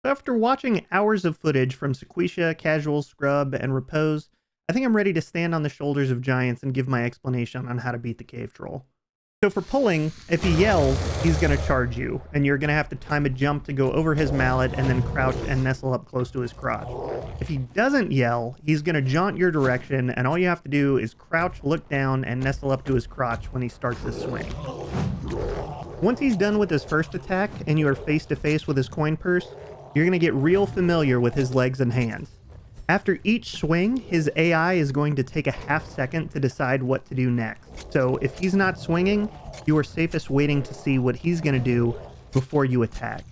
After watching hours of footage from Sequoia, Casual, Scrub, and Repose, I think I'm ready to stand on the shoulders of giants and give my explanation on how to beat the cave troll. So for pulling, if he yells, he's going to charge you, and you're going to have to time a jump to go over his mallet and then crouch and nestle up close to his crotch. If he doesn't yell, he's going to jaunt your direction, and all you have to do is crouch, look down, and nestle up to his crotch when he starts his swing. Once he's done with his first attack and you are face to face with his coin purse, you're going to get real familiar with his legs and hands. After each swing, his AI is going to take a half second to decide what to do next. So if he's not swinging, you are safest waiting to see what he's going to do before you attack.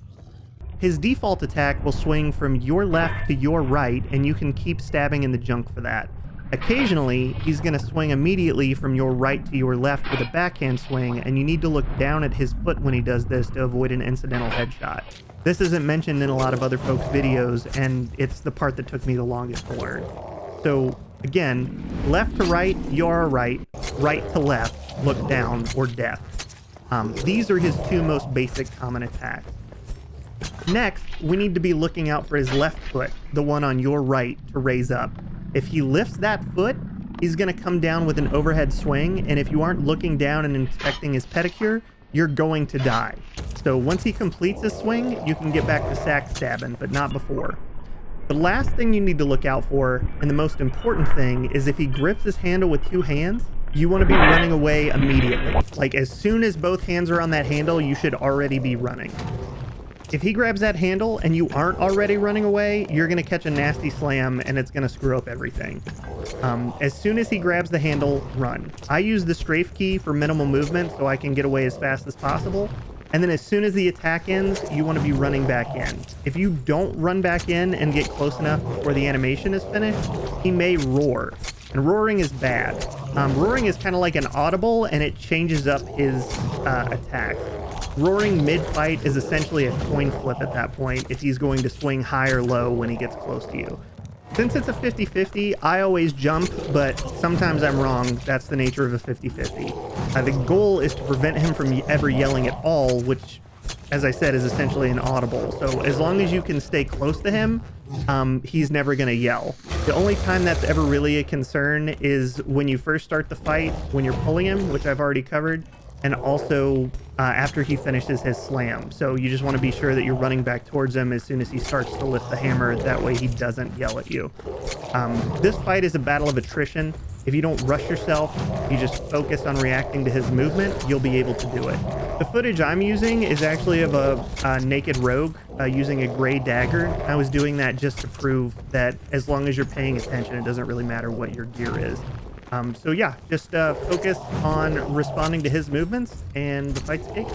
His default attack will swing from your left to your right, and you can keep stabbing in the junk for that. Occasionally, he's going to swing immediately from your right to your left with a backhand swing, and you need to look down at his foot when he does this to avoid an incidental headshot. This isn't mentioned in a lot of other folks' videos, and it's the part that took me the longest to learn. So, again, left to right, you're right. Right to left, look down, or death. These are his two most basic common attacks. Next, we need to be looking out for his left foot, the one on your right, to raise up. If he lifts that foot, he's going to come down with an overhead swing, and if you aren't looking down and inspecting his pedicure, you're going to die. So once he completes his swing, you can get back to sack stabbing, but not before. The last thing you need to look out for, and the most important thing, is if he grips his handle with two hands, you want to be running away immediately. Like, as soon as both hands are on that handle, you should already be running. If he grabs that handle and you aren't already running away, you're going to catch a nasty slam and it's going to screw up everything. As soon as he grabs the handle, run. I use the strafe key for minimal movement so I can get away as fast as possible. And then as soon as the attack ends, you want to be running back in. If you don't run back in and get close enough before the animation is finished, he may roar. And roaring is bad. Roaring is kind of like an audible, and it changes up his attack. Roaring mid-fight is essentially a coin flip at that point if he's going to swing high or low when he gets close to you. Since it's a 50-50, I always jump, but sometimes I'm wrong. That's the nature of a 50-50. The goal is to prevent him from ever yelling at all, which, as I said, is essentially an audible. So as long as you can stay close to him, he's never going to yell. The only time that's ever really a concern is when you first start the fight, when you're pulling him, which I've already covered, and also after he finishes his slam. So you just want to be sure that you're running back towards him as soon as he starts to lift the hammer. That way he doesn't yell at you. This fight is a battle of attrition. If you don't rush yourself, you just focus on reacting to his movement, you'll be able to do it. The footage I'm using is actually of a naked rogue using a gray dagger. I was doing that just to prove that as long as you're paying attention, it doesn't really matter what your gear is. So yeah, just focus on responding to his movements and the fight's cake.